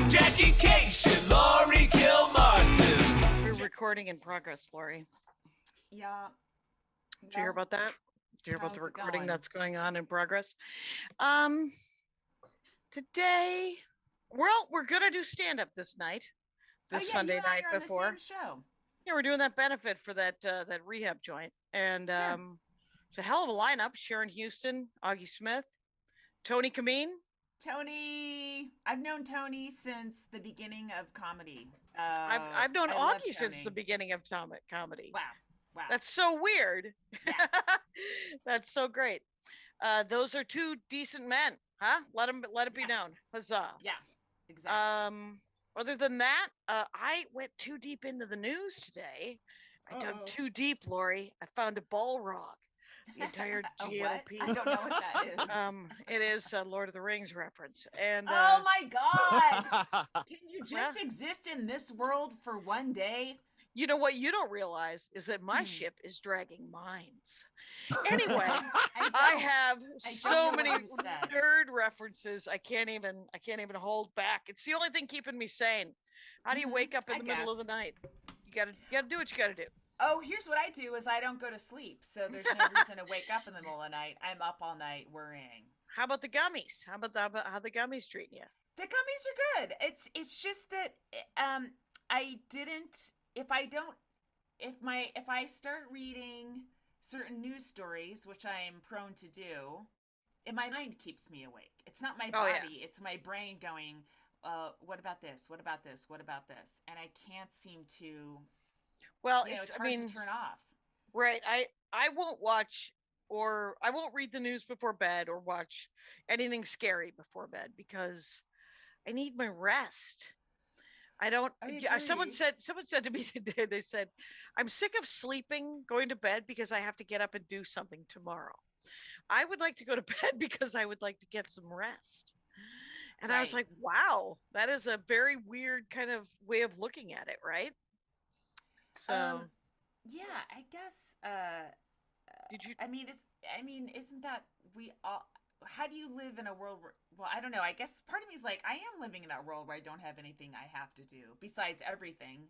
Jackie Cation, Laurie Kilmartin. We're recording in progress, Laurie. Yeah. Did you hear about that? Did you hear about the How's it recording going? that's going on in progress? Today, well, we're gonna do stand-up this night, this Sunday you and I night are on before. the same show. Yeah, we're doing that benefit for that that rehab joint, and it's a hell of a lineup. Sharon Houston, Augie Smith, Tony Kameen. Tony, I've known Tony since the beginning of comedy. I've known I love Augie since Tony. the beginning of comedy. Wow. That's so weird. Yeah. That's so great. Those are two decent men, huh? Let it be Yes. known. Huzzah. Yeah, exactly. Other than that, I went too deep into the news today. I dug too deep, Laurie. I found a Balrog. The entire GOP. I don't know what that is. It is a Lord of the Rings reference. And oh my God! Can you just exist in this world for one day? You know what you don't realize is that my ship is dragging mines. Anyway, I have so many nerd references. I can't even hold back. It's the only thing keeping me sane. How do you wake up in the middle of the night? You gotta do what you gotta do. Oh, here's what I do is I don't go to sleep. So there's no reason to wake up in the middle of the night. I'm up all night worrying. How about the gummies? How about how the gummies treating you? The gummies are good. It's just that I didn't if I start reading certain news stories, which I am prone to do, my mind keeps me awake. It's not my body, it's my brain going, what about this? What about this? What about this? And I can't seem to it's hard to turn off. Right. I won't watch or I won't read the news before bed or watch anything scary before bed because I need my rest. I don't. Someone said to me today. They said, "I'm sick of sleeping, going to bed because I have to get up and do something tomorrow. I would like to go to bed because I would like to get some rest." And I was like, "Wow, that is a very weird kind of way of looking at it, right?" So, yeah, I guess. Did you? Isn't that we all? How do you live in a world where, well, I don't know. I guess part of me is like, I am living in that world where I don't have anything I have to do besides everything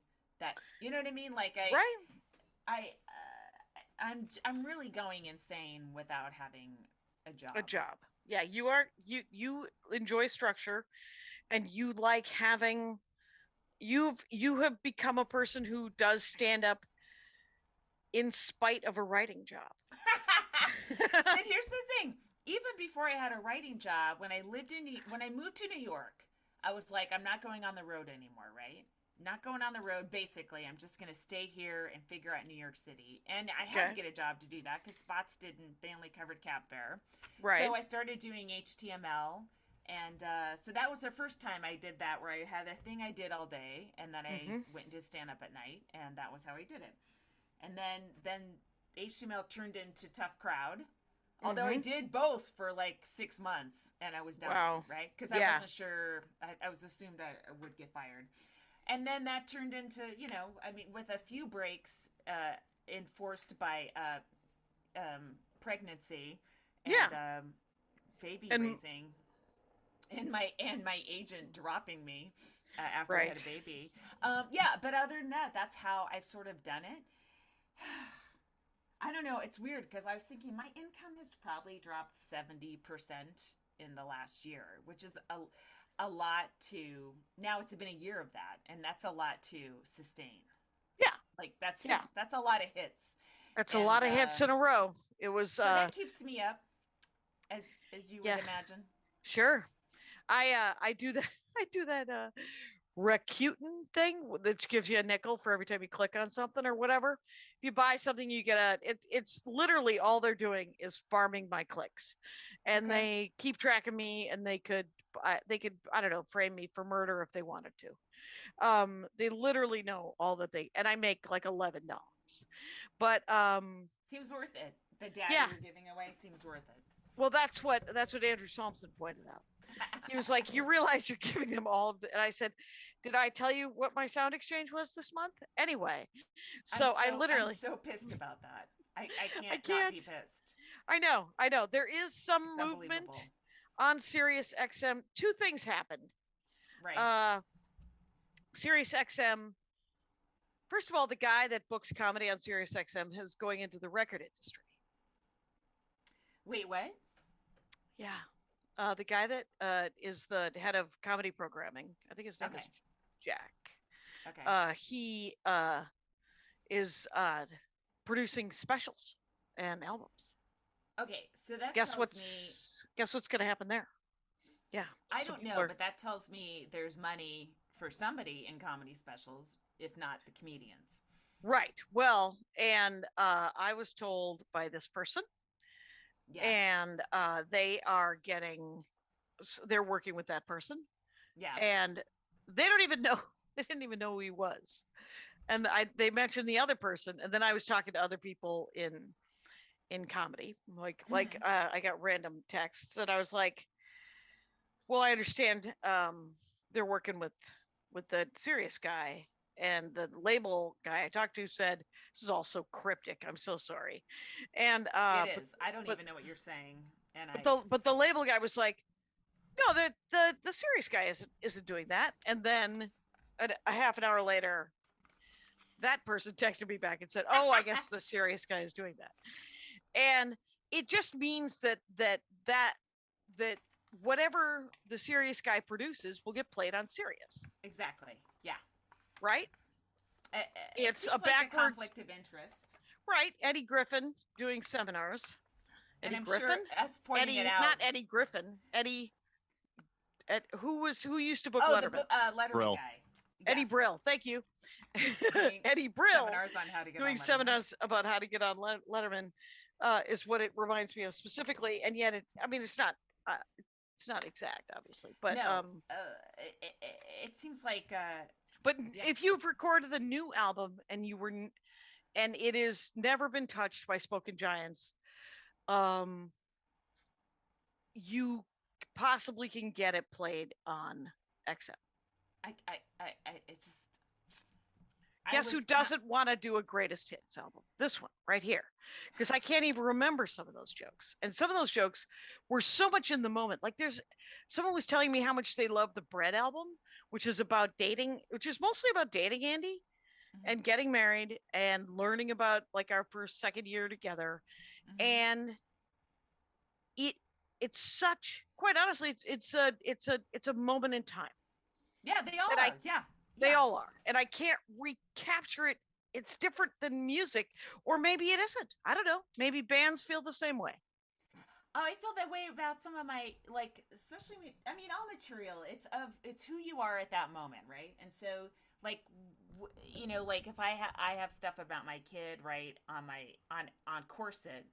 that, you know what I mean? Like I'm really going insane without having a job. A job. Yeah, you enjoy structure and you like having, you have become a person who does stand up in spite of a writing job. And here's the thing. Even before I had a writing job, when I moved to New York, I was like, I'm not going on the road anymore, right? Not going on the road, basically. I'm just going to stay here and figure out New York City. And I had to get a job to do that because Spots they only covered cab fare. Right. So I started doing HTML. And so that was the first time I did that, where I had a thing I did all day. And then I went and did stand-up at night. And that was how I did it. And then HTML turned into Tough Crowd. Although I did both for like 6 months and I was done, right? Because I wasn't sure. I was assumed I would get fired. And then that turned into, with a few breaks enforced by pregnancy and baby raising and my agent dropping me after I had a baby. But other than that, that's how I've sort of done it. I don't know. It's weird because I was thinking my income has probably dropped 70% in the last year, which is a lot to. Now it's been a year of that, and that's a lot to sustain. Yeah, like that's a lot of hits. That's a lot of hits in a row. It was. So that keeps me up, as you would imagine. Sure, I do that. I do that. Rakuten thing that gives you a nickel for every time you click on something or whatever. If you buy something, you get it's literally all they're doing is farming my clicks, and they keep track of me, and they could I don't know, frame me for murder if they wanted to. They literally know all that and I make like $11, but seems worth it. The data you're giving away seems worth it. Well, that's what Andrew Solomson pointed out. He was like, "You realize you're giving them all of the," and I said, "Did I tell you what my sound exchange was this month?" Anyway, I'm so pissed about that. I can't not be pissed. I know. There is some movement on Sirius XM. Two things happened. Right. Sirius XM. First of all, the guy that books comedy on Sirius XM is going into the record industry. Wait, what? Yeah. The guy that is the head of comedy programming, I think his name is Jack. Okay. He is producing specials and albums. Okay, so that Guess tells what's going to happen there? Yeah. I don't know, but that tells me there's money for somebody in comedy specials, if not the comedians. Right. Well, and I was told by this person, and they are they're working with that person. Yeah. And they don't even know, they didn't even know who he was. And they mentioned the other person, and then I was talking to other people in comedy, like I got random texts, and I was like, well, I understand they're working with the serious guy, and the label guy I talked to said this is all so cryptic. I'm so sorry. And it is. I don't even know what you're saying. And but the label guy was like, no, the serious guy isn't doing that. And then a half an hour later, that person texted me back and said, oh, I guess the serious guy is doing that. And it just means that whatever the serious guy produces will get played on Sirius. Exactly. Yeah. Right? It's a backwards conflict of interest. Right. Eddie Griffin doing seminars. And I'm sure us pointing it out. Not Eddie Griffin. Eddie. Who used to book Letterman? The Letterman Brill. guy. Yes. Eddie Brill. Thank you. Eddie Brill seminars on how to get doing on seminars about how to get on Letterman is what it reminds me of specifically. And yet, it's not exact, obviously. But no, it seems like. But if you've recorded the new album and it has never been touched by Spoken Giants, you possibly can get it played on XM. Guess who doesn't want to do a greatest hits album? This one right here, because I can't even remember some of those jokes, and some of those jokes were so much in the moment. Like someone was telling me how much they love the Bread album, which is about dating, which is mostly about dating Andy and getting married and learning about like our second year together. And it's such, quite honestly, it's a moment in time. Yeah, they all are. They all are. And I can't recapture it. It's different than music, or maybe it isn't. I don't know. Maybe bands feel the same way. I feel that way about some of my, like, especially, all material, it's who you are at that moment, right? And so, like, like if I have stuff about my kid, right, on Corset,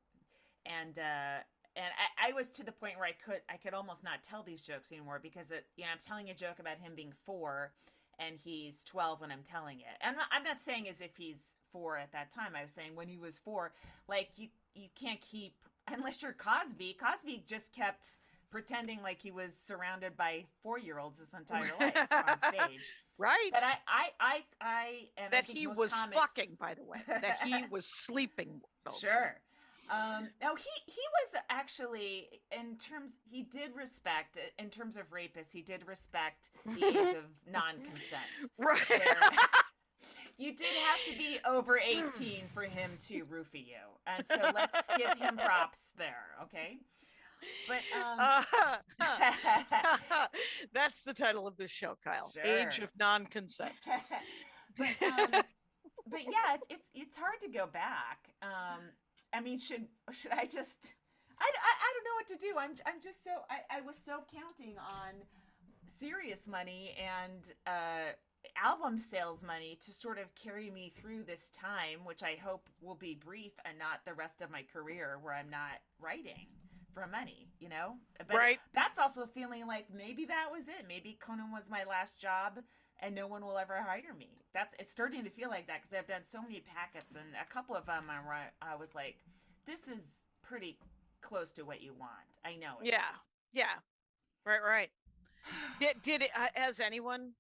and I was to the point where I could almost not tell these jokes anymore, because I'm telling a joke about him being 4 and he's 12 when I'm telling it. And I'm not saying as if he's 4 at that time. I was saying when he was 4, like you can't keep, unless you're Cosby. Cosby just kept pretending like he was surrounded by 4-year-olds his entire life on stage. Right. But I that he was fucking, by the way, that he was sleeping. Sure. No, he was actually, he did respect, in terms of rapists, he did respect the age of non-consent. Right. You did have to be over 18 for him to roofie you. And so let's give him props there, okay? But that's the title of this show, Kyle. Sure. Age of non-consent. but yeah, it's hard to go back. Should I just? I don't know what to do. I'm just so I was so counting on serious money and album sales money to sort of carry me through this time, which I hope will be brief and not the rest of my career where I'm not writing for money, But right. That's also feeling like maybe that was it. Maybe Conan was my last job and no one will ever hire me. It's starting to feel like that, because I've done so many packets, and a couple of them I was like, this is pretty close to what you want. I know it is. Yeah. Right. Did it, has anyone,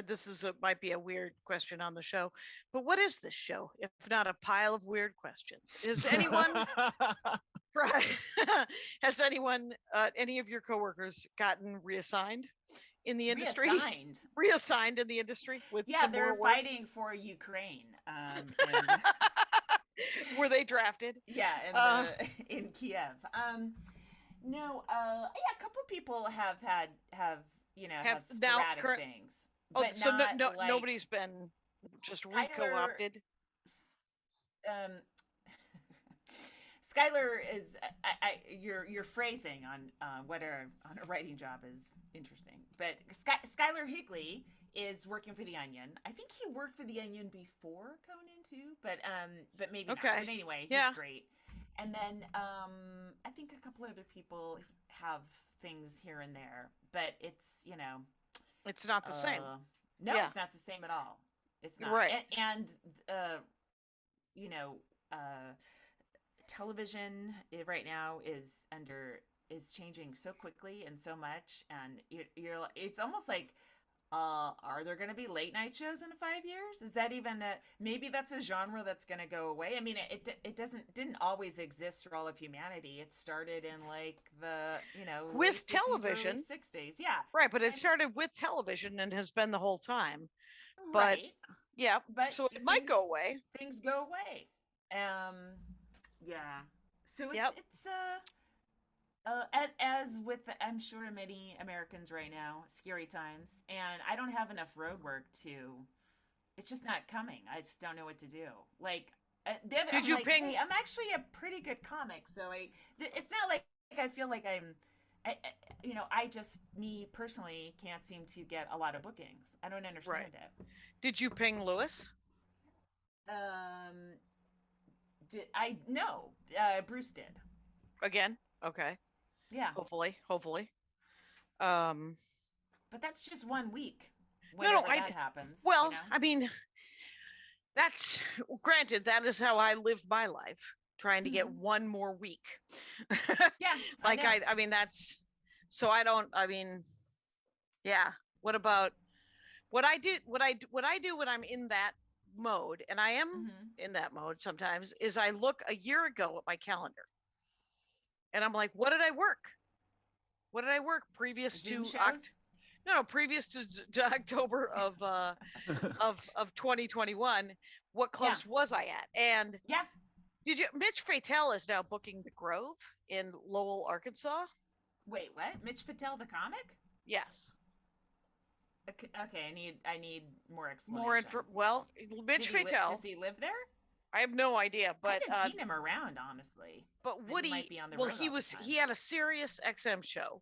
this might be a weird question on the show, but what is this show if not a pile of weird questions? Is anyone right? Has anyone, any of your coworkers gotten reassigned in the industry, reassigned in the industry with some they're more work. fighting for Ukraine. And Were they drafted? Yeah, in Kiev. No, yeah, a couple people have had sporadic things. Oh, but so not like nobody's been just co-opted. Skylar is your phrasing on whether on a writing job is interesting. But Skylar Higley is working for the Onion. I think he worked for the Onion before Conan too, but maybe not. But anyway, he's great. And then I think a couple other people have things here and there, but it's it's not the same. No, it's not the same at all. It's not. Right. And television right now is changing so quickly and so much, and it's almost like are there going to be late night shows in 5 years? Is that even maybe that's a genre that's going to go away? I mean, it didn't always exist for all of humanity. It started in like the with 50s, television, early 60s, yeah, right. But it started with television and has been the whole time. But right. yeah, but so it might go away. Things go away. Yeah. So it's as with I'm sure many Americans right now, scary times, and I don't have enough road work it's just not coming. I just don't know what to do. Like, did you ping? Hey, I'm actually a pretty good comic, so it's not like I feel like I just me personally can't seem to get a lot of bookings. I don't understand it. Did you ping Lewis? No, Bruce did. Again? Okay. Yeah. Hopefully. But that's just 1 week. Whenever that happens. Well, I mean, that's granted. That is how I lived my life, trying to get one more week. Yeah. Like I mean, that's so I don't. I mean, yeah. What about what I do? What I do when I'm in that mode, and I am in that mode sometimes, is I look a year ago at my calendar and I'm like, what did I work previous Zoom to previous to October of 2021? What clubs was I at? And did you Mitch Fatel is now booking the Grove in Lowell, Arkansas. Wait, what? Mitch Fatel the comic? Yes. Okay, I need more explanation. Mitch Fatel. Does he live there? I have no idea, but I haven't seen him around, honestly. But Woody, might be on the road he had a Sirius XM show.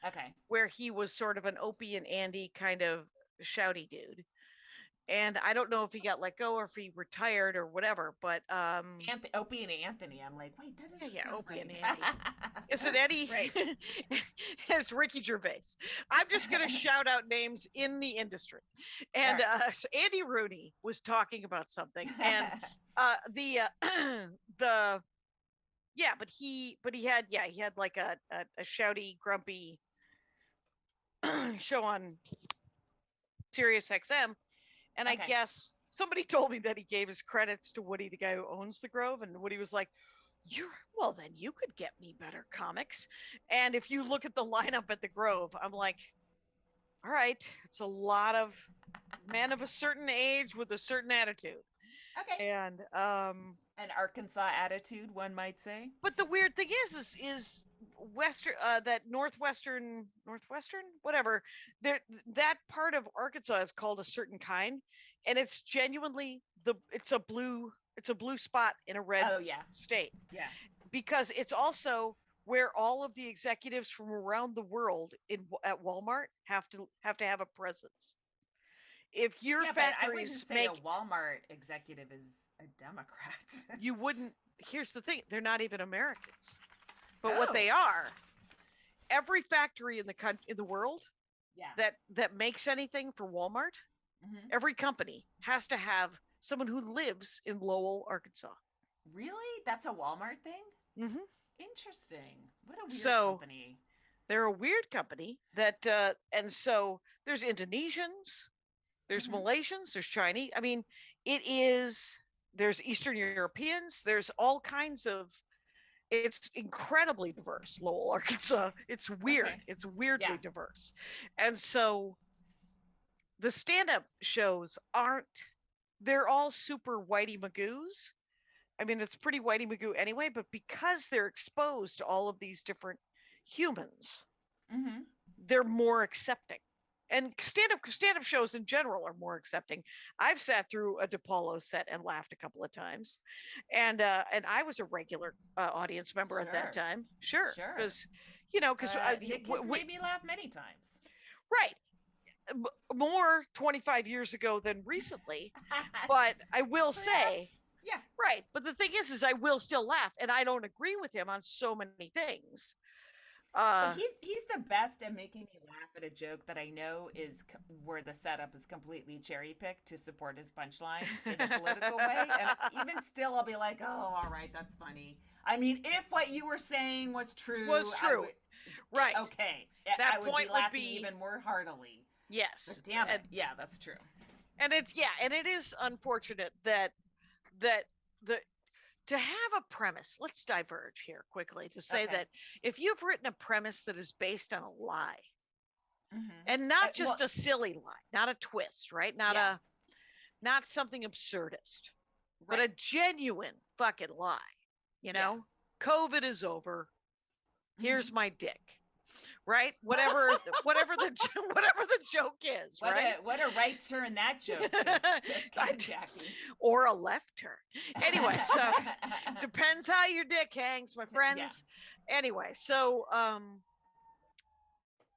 Okay. Where he was sort of an Opie and Andy kind of shouty dude. And I don't know if he got let go or if he retired or whatever, but Opie and Anthony. I'm like, wait, that doesn't sound Opie right. and Andy. Is it Eddie? Right. It's Ricky Gervais. I'm just going to shout out names in the industry. And so Andy Rooney was talking about something, and he had like a shouty, grumpy show on Sirius XM. And I guess somebody told me that he gave his credits to Woody, the guy who owns the Grove, and Woody was like, then you could get me better comics. And if you look at the lineup at the Grove, I'm like, all right, it's a lot of men of a certain age with a certain attitude. Okay. And an Arkansas attitude, one might say. But the weird thing is Western, that Northwestern, whatever, that part of Arkansas is called a certain kind, and it's genuinely it's a blue spot in a red state. Yeah. Because it's also where all of the executives from around the world at Walmart have to have a presence. If your factories but I wouldn't say a Walmart executive is a Democrat. You wouldn't. Here's the thing: they're not even Americans. But what they are, every factory in the world, that makes anything for Walmart, every company has to have someone who lives in Lowell, Arkansas. Really? That's a Walmart thing? Mm-hmm. Interesting. What a weird company. They're a weird company that, and so there's Indonesians, there's Malaysians, there's Chinese. I mean, there's Eastern Europeans, there's all kinds of it's incredibly diverse, Lowell, Arkansas. It's weird. Okay. It's weirdly Yeah. diverse. And so the stand-up shows they're all super whitey magoos. I mean, it's pretty whitey magoo anyway, but because they're exposed to all of these different humans, Mm-hmm. they're more accepting. And stand-up shows in general are more accepting. I've sat through a DePaulo set and laughed a couple of times, and I was a regular audience member at that Sure. time. Sure, Sure. because Nick has made me laugh many times. right, more 25 years ago than recently. But I will say, Perhaps. Yeah. right. But the thing is I will still laugh, and I don't agree with him on so many things. But he's the best at making me laugh at a joke that I know is where the setup is completely cherry picked to support his punchline in a political way. And even still, I'll be like, "Oh, all right, that's funny." I mean, if what you were saying was true, right? Okay, That I would point be would laughing be even more heartily. yes. But damn it, yeah, that's true. And it is unfortunate that the to have a premise. Let's diverge here quickly to say Okay. that if you've written a premise that is based on a lie, Mm-hmm. and not just a silly lie, not a twist, right? Not something absurdist, but a genuine fucking lie. You know, COVID is over. Here's my dick. Right? Whatever the joke is, right? What a right turn that joke took, Jackie. Or a left turn. Anyway, so depends how your dick hangs, my friends. Yeah. Anyway, so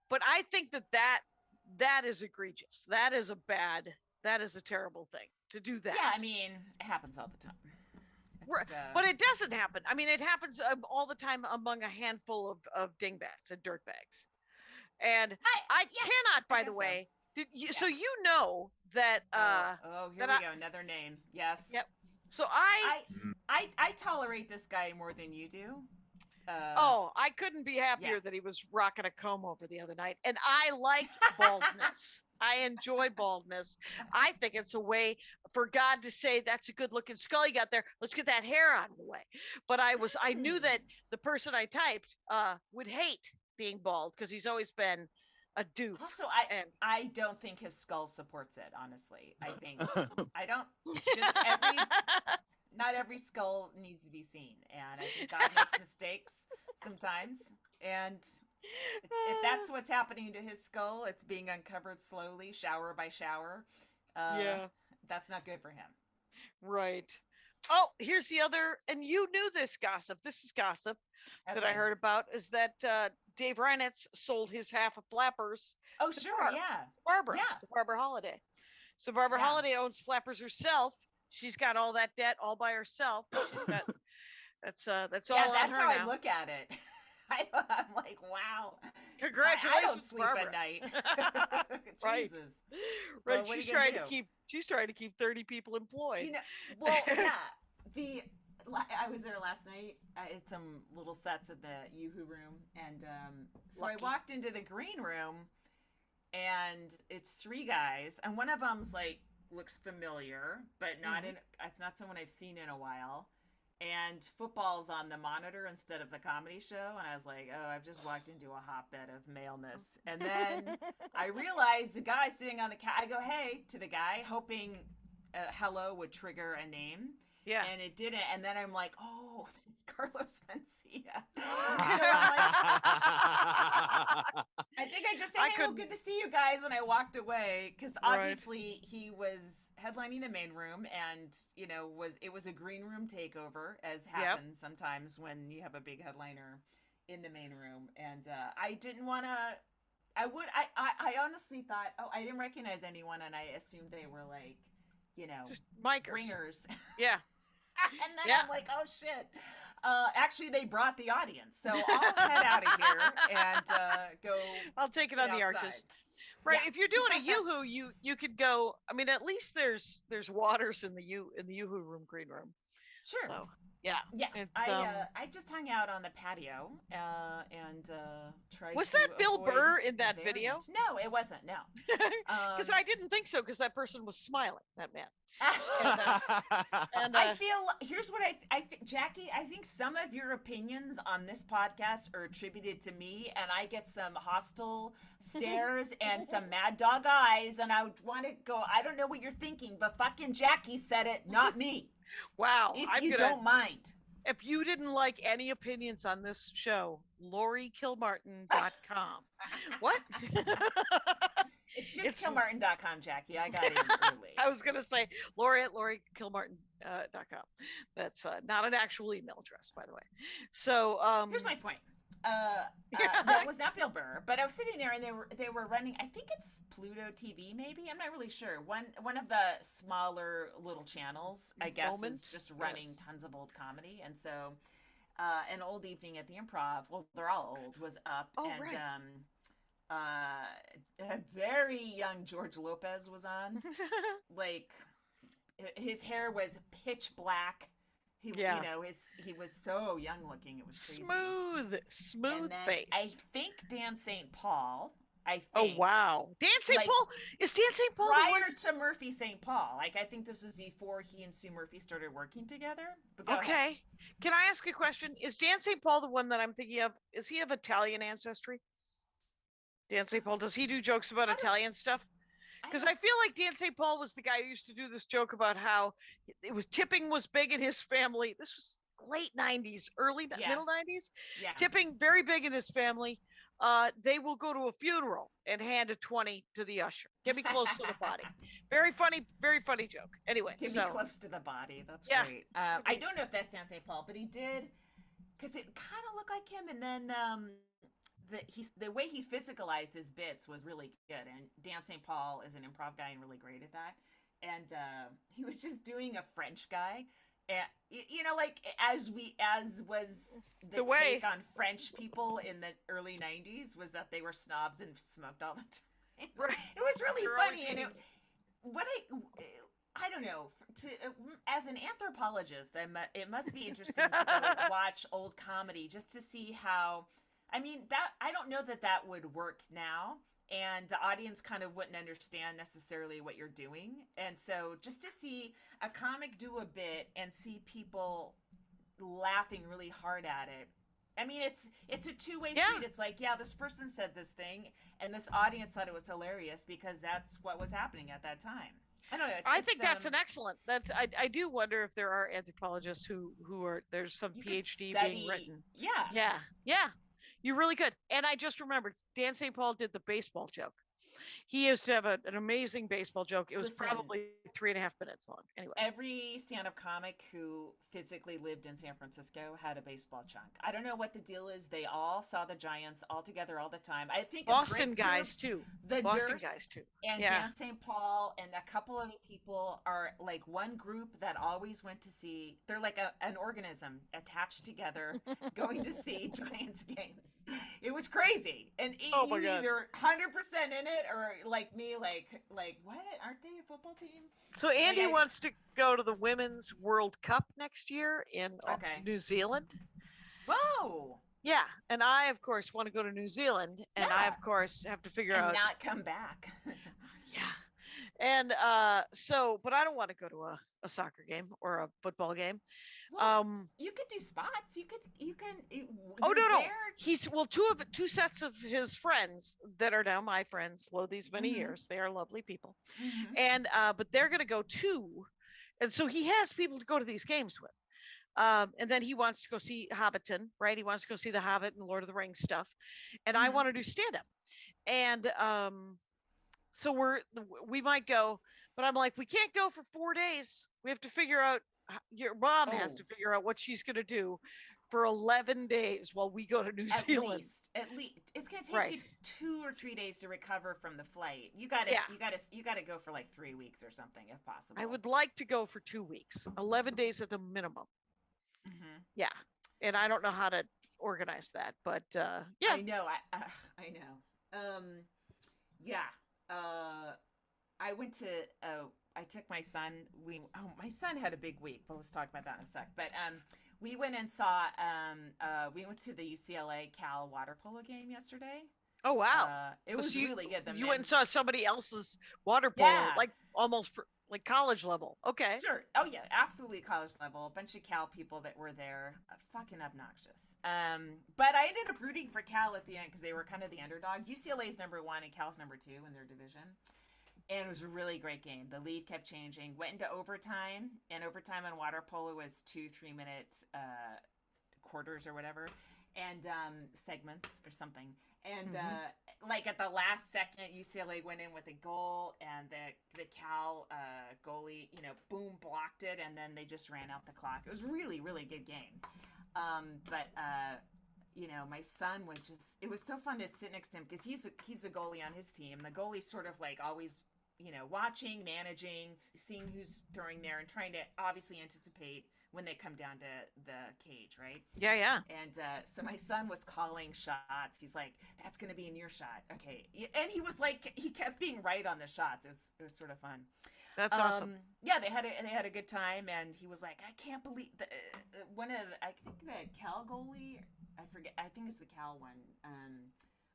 but I think that is egregious. That is a terrible thing to do that. Yeah, I mean, it happens all the time. But it doesn't happen. I mean, it happens all the time among a handful of dingbats and dirtbags. And I cannot, by the way, so you know that. Here we go. Another name. Yes. Yep. So I tolerate this guy more than you do. I couldn't be happier that he was rocking a comb over the other night. And I like baldness. I enjoy baldness. I think it's a way for God to say, that's a good looking skull you got there. Let's get that hair out of the way. But I knew that the person I typed would hate being bald because he's always been a dude. Also, I don't think his skull supports it, honestly. I don't not every skull needs to be seen, and I think God makes mistakes sometimes, and if that's what's happening to his skull, it's being uncovered slowly, shower by shower. That's not good for him. Right. Oh, here's the other, and you knew this gossip. This is gossip that I heard about, is that Dave Reinitz sold his half of Flappers. Oh, sure, Barbara. To Barbara Holiday. So Barbara Holiday owns Flappers herself. She's got all that debt all by herself. That's all on her now. That's how I look at it. I'm like, wow. Congratulations, I don't sleep Barbara. at night. Right. Jesus. Right. She's trying to keep 30 people employed. You know, well, yeah. I was there last night. I had some little sets at the Yoo-Hoo room, and so I walked into the green room, and it's three guys, and one of them's like looks familiar, but it's not someone I've seen in a while. And football's on the monitor instead of the comedy show, and I was like, oh, I've just walked into a hotbed of maleness. And then I realized the guy sitting on the couch. I go, hey, to the guy, hoping hello would trigger a name. Yeah. And it didn't. And then I'm like, oh, it's Carlos Mencia. So I'm like, I think I just said, hey, well, good to see you guys. And I walked away because obviously he was headlining the main room, and it was a green room takeover, as happens sometimes when you have a big headliner in the main room. And I didn't want to. I honestly thought, I didn't recognize anyone, and I assumed they were like, just micers. Bringers. Yeah. And then I'm like, oh shit. Actually, they brought the audience, so I'll head out of here and go. I'll take it on the arches. Right. Yeah. If you're doing a Yoo-Hoo, you could go. I mean, at least there's waters in the Yoo-Hoo room, green room. Sure. So, Yeah. Yes, It's I just hung out on the patio and tried was to that Bill avoid Burr in the that variant. video? No, it wasn't. No. Because I didn't think so. Because that person was smiling. That man. And I feel here's what I think, Jackie. I think some of your opinions on this podcast are attributed to me, and I get some hostile stares and some mad dog eyes, and I would want to go. I don't know what you're thinking, but fucking Jackie said it, not me. wow. If you don't mind. If you didn't like any opinions on this show, LaurieKilmartin.com. What? It's just Kilmartin.com, Jackie. I got in early. I was going to say Laurie at LaurieKilmartin.com. That's not an actual email address, by the way. So here's my point. That was not Bill Burr, but I was sitting there and they were running. I think it's Pluto TV, maybe. I'm not really sure. One of the smaller little channels, I guess, is just running tons of old comedy, and so an old evening at the Improv. Well, they're all old. Was up, a very young George Lopez was on. Like his hair was pitch black. He was so young looking. It was crazy. Smooth face. I think Dan St. Paul. Oh wow, Dan St. Paul is Dan St. Paul prior to Murphy St. Paul. Like I think this was before he and Sue Murphy started working together. Okay, can I ask a question? Is Dan St. Paul the one that I'm thinking of? Is he of Italian ancestry? Dan St. Paul, does he do jokes about Italian stuff? Because I feel like Dan St. Paul was the guy who used to do this joke about how tipping was big in his family. This was late 90s, middle 90s. Yeah. Tipping very big in his family. They will go to a funeral and hand a 20 to the usher. Get me close to the body. Very funny joke. Anyway, Get me close to the body. That's great. I don't know if that's Dan St. Paul, but he did, because it kind of looked like him. And then the way he physicalized his bits was really good. And Dan St. Paul is an improv guy and really great at that. And he was just doing a French guy. And, like as was the take on French people in the early 90s was that they were snobs and smoked all the time. Right. It was really funny. And I don't know, as an anthropologist, it must be interesting to go watch old comedy just to see how, I don't know that would work now. And the audience kind of wouldn't understand necessarily what you're doing. And so just to see a comic do a bit and see people laughing really hard at it. It's a two-way street. It's like, this person said this thing and this audience thought it was hilarious because that's what was happening at that time. I don't know. I think that's an excellent. I do wonder if there are anthropologists who are, there's some PhD being written. Yeah. You really could. And I just remembered Dan St. Paul did the baseball joke. He used to have an amazing baseball joke. It was probably 3.5 minutes long. Anyway, every stand-up comic who physically lived in San Francisco had a baseball chunk. I don't know what the deal is. They all saw the Giants all together all the time. I think Boston guys too. And Dan St. Paul and a couple other people are like one group that always went to see. They're like an organism attached together, going to see Giants games. It was crazy, and you either 100% in it or like me, like what? Aren't they a football team? So Andy wants to go to the Women's World Cup next year in New Zealand. Whoa! Yeah, and I of course want to go to New Zealand, and I of course have to figure out not come back. And but I don't want to go to a soccer game or a football game. Well, you could do spots. You can. No. He's two sets of his friends that are now my friends. These many years, they are lovely people, and but they're going to go too, and so he has people to go to these games with. And then he wants to go see Hobbiton, right? He wants to go see the Hobbit and Lord of the Rings stuff, and I want to do stand up, and so we might go, but I'm like, we can't go for 4 days. We have to figure out. Your mom has to figure out what she's going to do for 11 days while we go to New Zealand. At least it's going to take you 2 or 3 days to recover from the flight. You got to go for like 3 weeks or something if possible. I would like to go for 2 weeks, 11 days at the minimum. Yeah, and I don't know how to organize that, but I know. I know. I went to. I took my son. My son had a big week, but let's talk about that in a sec. But We went and saw. We went to the UCLA Cal water polo game yesterday. Oh wow. It was really good. You went and saw somebody else's water polo, like almost like college level. Okay. Sure. Oh yeah, absolutely college level. A bunch of Cal people that were there, fucking obnoxious. But I ended up rooting for Cal at the end because they were kind of the underdog. UCLA's #1 and Cal's #2 in their division, and it was a really great game. The lead kept changing, went into overtime, and overtime on water polo was 2 3-minute quarters or whatever, and segments or something. And like at the last second, UCLA went in with a goal, and the Cal goalie, boom, blocked it, and then they just ran out the clock. It was really, really good game. But my son was it was so fun to sit next to him because he's the goalie on his team. The goalie's sort of like always, watching, managing, seeing who's throwing there, and trying to obviously anticipate when they come down to the cage, right? Yeah. And so my son was calling shots. He's like, "That's going to be in your shot." Okay. And he was like, he kept being right on the shots. It was sort of fun. That's awesome. Yeah, they had a good time, and he was like, "I can't believe I think the Cal goalie, I forget, I think it's the Cal one,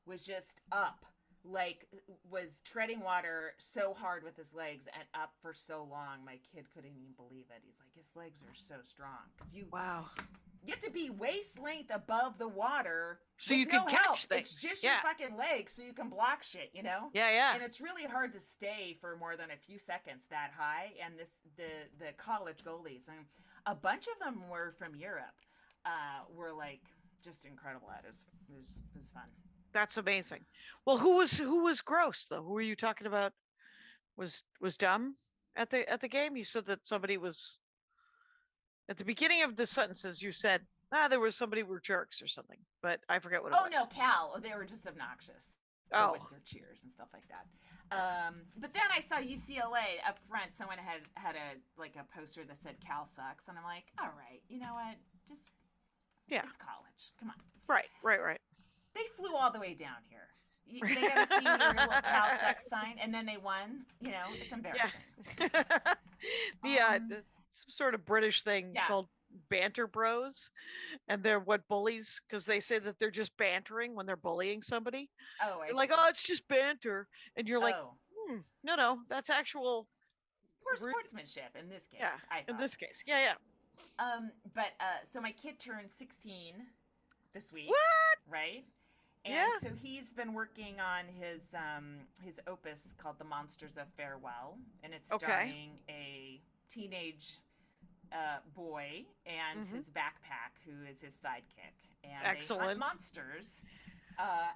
was just up. Like, was treading water so hard with his legs and up for so long. My kid couldn't even believe it. He's like, his legs are so strong because you have to be waist length above the water, so you can catch things. It's just your fucking legs, so you can block shit. Yeah. And it's really hard to stay for more than a few seconds that high. And the college goalies, and a bunch of them were from Europe, were like just incredible at it. It was fun. That's amazing. Well, who was gross though? Who were you talking about? Was dumb at the game? You said that somebody was at the beginning of the sentences. You said there was somebody were jerks or something, but I forget what it was. Oh no, Cal. They were just obnoxious. With their cheers and stuff like that. But then I saw UCLA up front. Someone had a poster that said Cal sucks, and I'm like, all right, you know what? Just it's college. Come on. Right. They flew all the way down here. They got to see your little Cal sucks sign, and then they won. It's embarrassing. Yeah. Some sort of British thing called banter bros, and they're bullies because they say that they're just bantering when they're bullying somebody. Oh, they're like, it's just banter, and you're like, no, that's actual poor sportsmanship in this case. Yeah, in this case, yeah. But so my kid turned 16 this week. What? Right? And so he's been working on his opus called The Monsters of Farewell, and it's starring a teenage boy and his backpack, who is his sidekick. And excellent. They hunt monsters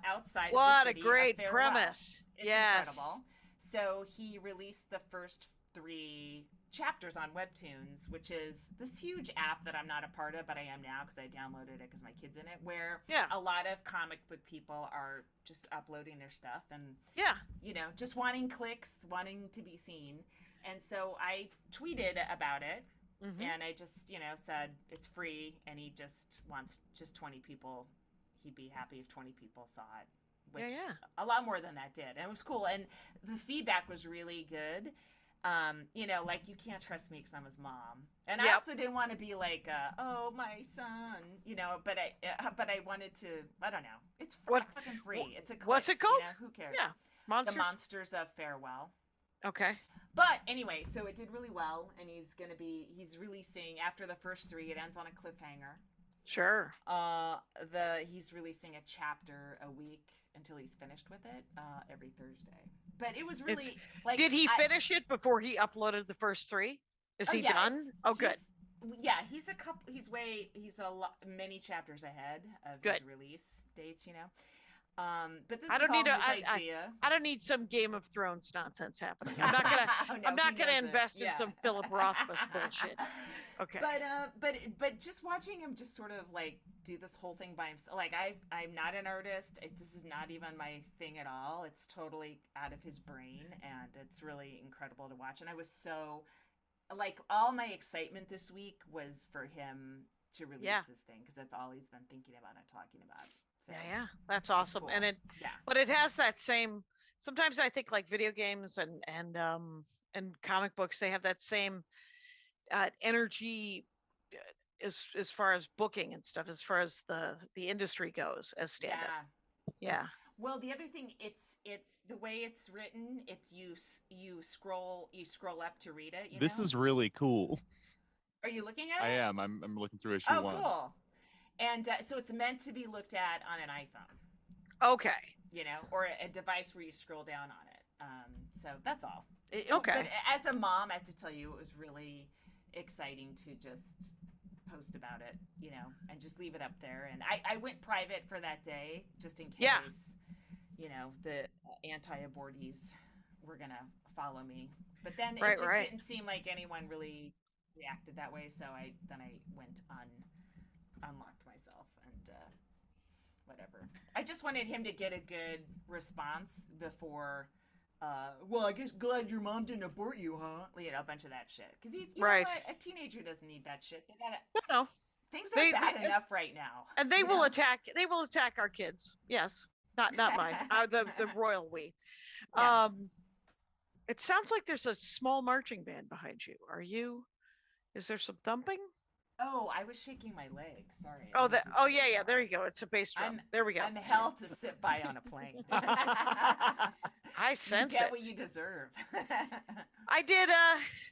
outside what of the city a great of Farewell. premise. It's incredible. So he released the first 3 chapters on Webtoons, which is this huge app that I'm not a part of, but I am now because I downloaded it because my kid's in it, where a lot of comic book people are just uploading their stuff and just wanting clicks, wanting to be seen. And so I tweeted about it, and I just said it's free, and he just wants 20 people. He'd be happy if 20 people saw it, which a lot more than that did, and it was cool, and the feedback was really good. Like, you can't trust me because I'm his mom, and I also didn't want to be like, oh, my son, but I wanted to. I don't know. It's fucking free. It's a click, what's it called? Who cares? Yeah, The Monsters of Farewell. Okay. But anyway, so it did really well, and he's releasing after the first 3. It ends on a cliffhanger. Sure. He's releasing a chapter a week until he's finished with it, every Thursday. But it was really did he finish it before he uploaded the first 3? Is he done? Oh, good. He's many chapters ahead of his release dates, But this is all his idea. I don't need some Game of Thrones nonsense happening. I'm not gonna invest in some Philip Rothfuss bullshit. Okay. But just watching him just sort of like do this whole thing by himself. Like, I'm not an artist. This is not even my thing at all. It's totally out of his brain, and it's really incredible to watch. And I was so, like, all my excitement this week was for him to release this thing, because that's all he's been thinking about and talking about. So, that's awesome. Cool. And but it has that same. Sometimes I think like video games and comic books, they have that same energy as far as booking and stuff, as far as the industry goes as stand-up. Yeah. Well, the other thing, it's the way it's written. It's you scroll up to read it. This is really cool. Are you looking at it? I am. I'm looking through issue 1. Oh, cool. And so it's meant to be looked at on an iPhone. Okay. Or a device where you scroll down on it. So that's all. Okay. But as a mom, I have to tell you, it was really exciting to just post about it, and just leave it up there. And I went private for that day just in case, the anti-abortees were going to follow me. But then it just didn't seem like anyone really reacted that way. So I went unlocked myself and whatever. I just wanted him to get a good response before, well, I guess glad your mom didn't abort you, huh? A bunch of that shit. Because he's, you know what? A teenager doesn't need that shit. They gotta, things are bad enough right now. And they will attack our kids. Yes. Not mine. The royal we. Yes. It sounds like there's a small marching band behind you. Is there some thumping? Oh, I was shaking my leg. Sorry. Yeah. There you go. It's a bass drum. There we go. I'm hell to sit by on a plane. I sense you get it. what you deserve. I did.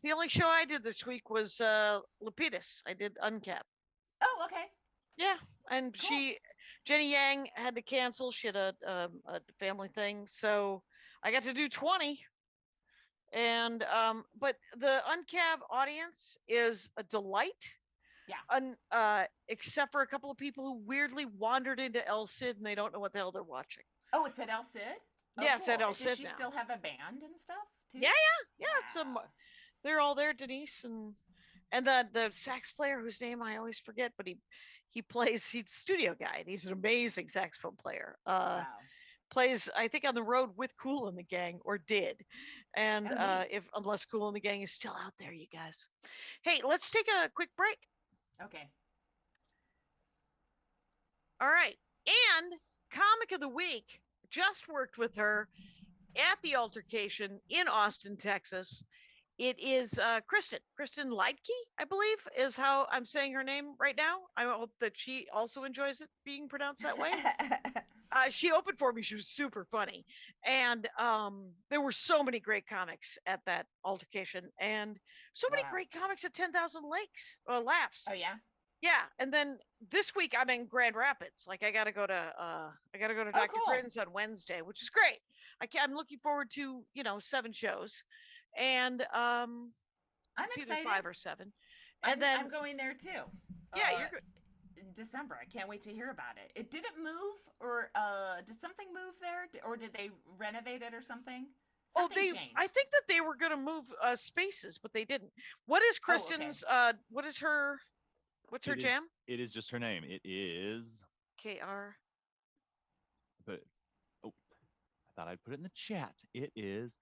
The only show I did this week was Lapidus. I did Uncap. Oh, okay. Yeah, and Cool. Jenny Yang had to cancel. She had a family thing, so I got to do 20. And but the Uncap audience is a delight. Yeah. Except for a couple of people who weirdly wandered into El Cid and they don't know what the hell they're watching. Oh, it's at El Cid? Oh, Yeah, cool. it's at El Cid Does she now. still have a band and stuff too? Yeah. It's they're all there, Denise and the sax player whose name I always forget, but he's a studio guy and he's an amazing saxophone player. Wow. Plays, I think, on the road with Kool and the Gang, or did. And unless Kool and the Gang is still out there, you guys. Hey, let's take a quick break. Okay. All right. And Comic of the Week, just worked with her at the altercation in Austin, Texas. It is Kristin Lytie, I believe, is how I'm saying her name right now. I hope that she also enjoys it being pronounced that way. She opened for me. She was super funny. And there were so many great comics at that altercation and so many great comics at 10,000 Laps. Oh, yeah? Yeah. And then this week I'm in Grand Rapids. Like I got to go to Dr. cool. Critten's on Wednesday, which is great. I'm looking forward to, 7 shows. And I'm it's either excited. 5 or 7. And then I'm going there too. Yeah, you're good. In December. I can't wait to hear about it. It didn't move, or did something move there, or did they renovate it or something? Something changed. I think that they were going to move spaces, but they didn't. What is Kristin's? What's her jam? It is just her name. It is KR. But I thought I'd put it in the chat. It is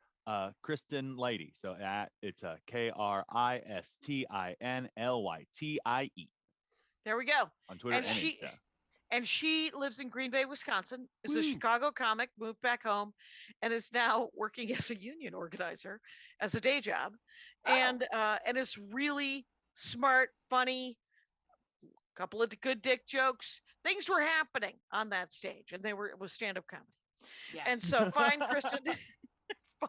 Kristin Lytie. So it's a KRISTINLYTIE. There we go. On Twitter and Insta. And she lives in Green Bay, Wisconsin. Is a Chicago comic, moved back home, and is now working as a union organizer as a day job. And is really smart, funny, couple of good dick jokes. Things were happening on that stage, and it was stand-up comedy. Yeah. And so find Kristin,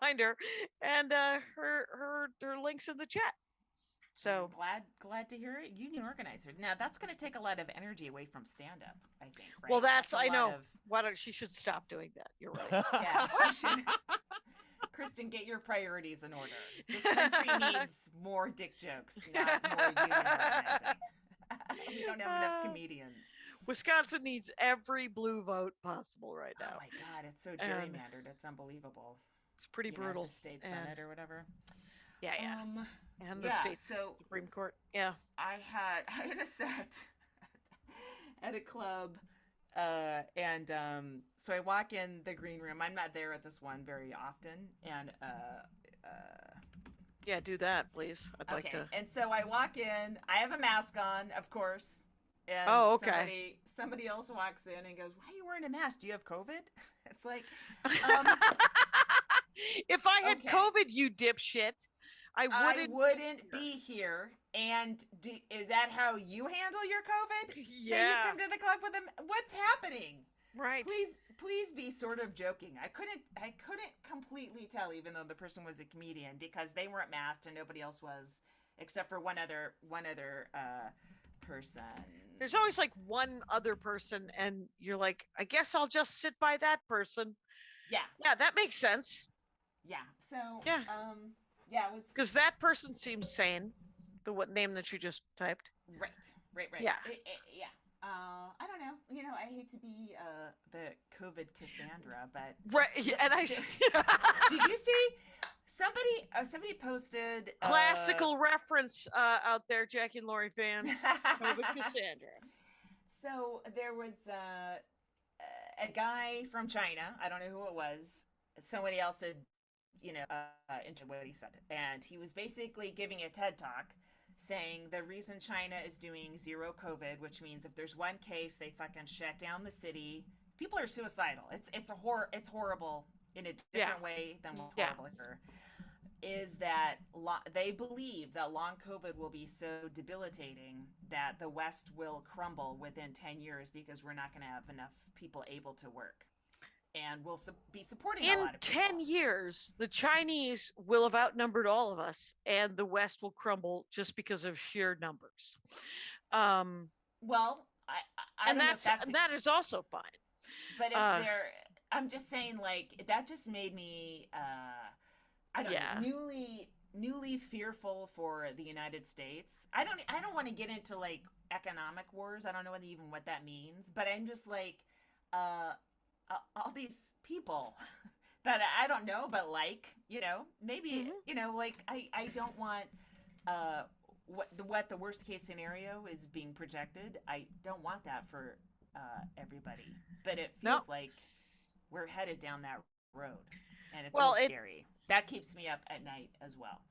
find her, and her links in the chat. So glad to hear it. Union organizer. Now that's going to take a lot of energy away from stand-up, I think. Right? Well, I know. She should stop doing that. You're right. Yeah, she should. Kristin, get your priorities in order. This country needs more dick jokes, not more union organizing. We don't have enough comedians. Wisconsin needs every blue vote possible right now. Oh my God, it's so gerrymandered. It's unbelievable. It's pretty brutal. The state senate or whatever. Yeah. And the state Supreme Court. Yeah. I had a set at a club, and so I walk in the green room. I'm not there at this one very often, and yeah, do that, please. I'd like to. And so I walk in. I have a mask on, of course. And somebody else walks in and goes, "Why are you wearing a mask? Do you have COVID?" It's like, if I had COVID, you dipshit, I wouldn't be here. And is that how you handle your COVID? Yeah. That you come to the club with them? What's happening? Right. Please be sort of joking. I couldn't completely tell, even though the person was a comedian, because they weren't masked and nobody else was, except for one other person. There's always like one other person, and you're like, I guess I'll just sit by that person. Yeah. Yeah, that makes sense. Yeah. So Yeah. Yeah, it was Because that person seems sane. The what name that you just typed. right. Yeah. Yeah. I don't know. You know, I hate to be the COVID Cassandra, but Right. And I did you see somebody posted classical reference out there, Jackie and Laurie fans. COVID Cassandra. So there was a guy from China. I don't know who it was. Somebody else had, into what he said, and he was basically giving a TED talk, saying the reason China is doing zero COVID, which means if there's one case, they fucking shut down the city. People are suicidal. It's horrible in a different way than what's horrible here. Is that they believe that long COVID will be so debilitating that the West will crumble within 10 years because we're not going to have enough people able to work. And we'll be supporting a lot of people. In 10 years, the Chinese will have outnumbered all of us, and the West will crumble just because of sheer numbers. Well, I don't know if that's... that is also fine. But if I'm just saying, like, that just made me, I don't know, newly fearful for the United States. I don't want to get into, like, economic wars. I don't know even what that means. But I'm just like, all these people that I don't know, but like, maybe, like I don't want what the worst case scenario is being projected. I don't want that for everybody, but it feels like we're headed down that road, and it's real scary. That keeps me up at night as well.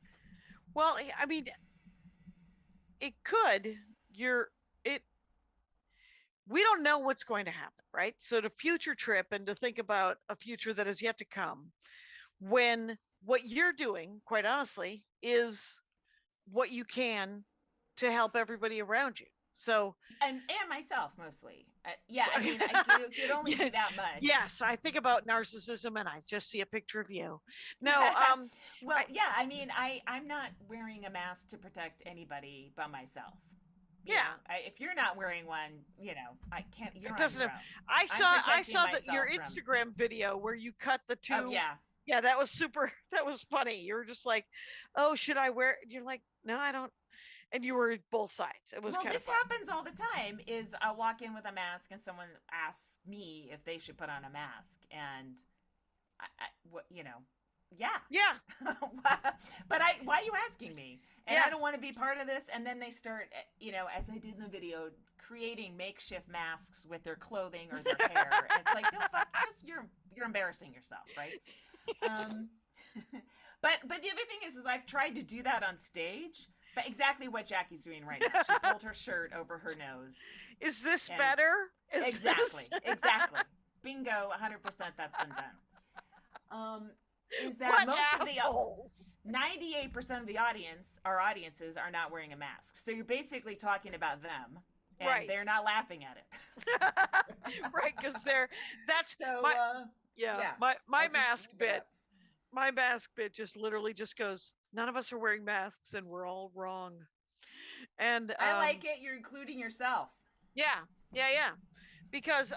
Well, I mean, it could. We don't know what's going to happen, right? So to future trip and to think about a future that is yet to come, when what you're doing, quite honestly, is what you can to help everybody around you. So and myself mostly. I mean, I could only do that much. Yes, I think about narcissism and I just see a picture of you. No, well, I mean, I'm not wearing a mask to protect anybody but myself. If you're not wearing one, I can't. You're on your own. I saw your Instagram video where you cut the two. Oh, yeah. Yeah, that was super. That was funny. You were just like, "Oh, should I wear?" You're like, "No, I don't." And you were both sides. It was kind of this happens all the time. Is I walk in with a mask and someone asks me if they should put on a mask, and yeah. But why are you asking me? And I don't want to be part of this. And then they start, as I did in the video, creating makeshift masks with their clothing or their hair. And it's like, don't fuck, you're embarrassing yourself, right? But the other thing is I've tried to do that on stage, but exactly what Jackie's doing right now. She pulled her shirt over her nose. Is this better? Exactly. Bingo, 100% that's been done. Is that what assholes? 98% of the audiences are not wearing a mask. So you're basically talking about them, and they're not laughing at it. Right, because my mask bit just literally just goes, none of us are wearing masks and we're all wrong. And I like it. You're including yourself. Yeah. Because